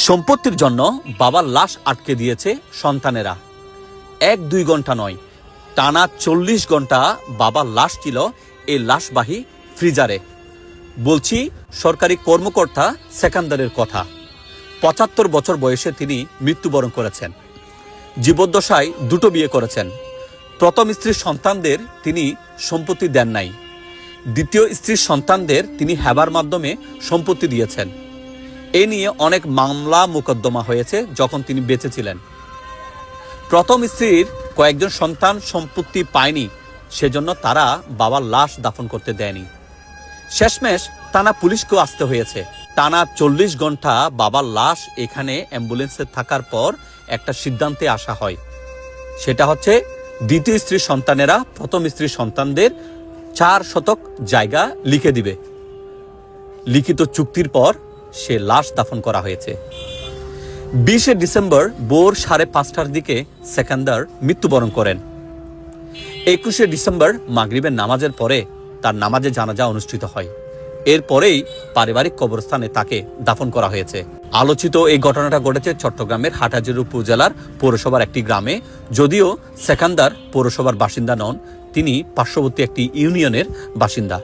সম্পত্তির জন্য বাবার লাশ আটকে দিয়েছে সন্তানেরা। 1-2 ঘন্টা নয়, টানা 40 ঘন্টা বাবার লাশ ছিল এই লাশবাহী ফ্রিজারে। বলছি সরকারি কর্মকর্তা সেকান্দারের কথা। 75 বছর বয়সে তিনি মৃত্যুবরণ করেছেন। জীবদ্দশায় 2টো বিয়ে করেছেন। প্রথম স্ত্রীর সন্তানদের তিনি সম্পত্তি দেন নাই। দ্বিতীয় স্ত্রীর সন্তানদের তিনি হেবার মাধ্যমে সম্পত্তি দিয়েছেন। এ নিয়ে অনেক মামলা মোকদ্দমা হয়েছে যখন তিনি বেঁচে ছিলেন। প্রথম স্ত্রীর কয়েকজন সন্তান সম্পত্তি পায়নি, সেজন্য তারা বাবার লাশ দাফন করতে দেয়নি। শেষমেশ টানা পুলিশকেও আসতে হয়েছে। টানা 40 ঘন্টা বাবার লাশ এখানে অ্যাম্বুলেন্সে থাকার পর একটা সিদ্ধান্তে আসা হয়। সেটা হচ্ছে দ্বিতীয় স্ত্রীর সন্তানেরা প্রথম স্ত্রীর সন্তানদের 4 শতক জায়গা লিখে দিবে। লিখিত চুক্তির পর সে লাশ দাফন করা হয়েছে। 20 ডিসেম্বর ভোর 5:30টার দিকে সেকান্দার মৃত্যুবরণ করেন। 21 ডিসেম্বর মাগরিবের নামাজের পরে তার নামাজে জানাজা অনুষ্ঠিত হয়। এরপরেই পারিবারিক কবরস্থানে তাকে দাফন করা হয়েছে। আলোচিত এই ঘটনাটা ঘটেছে চট্টগ্রামের হাটহাজারী উপজেলার পৌরসভার একটি গ্রামে। যদিও সেকান্দার পৌরসভার বাসিন্দা নন, তিনি পার্শ্ববর্তী একটি ইউনিয়নের বাসিন্দা।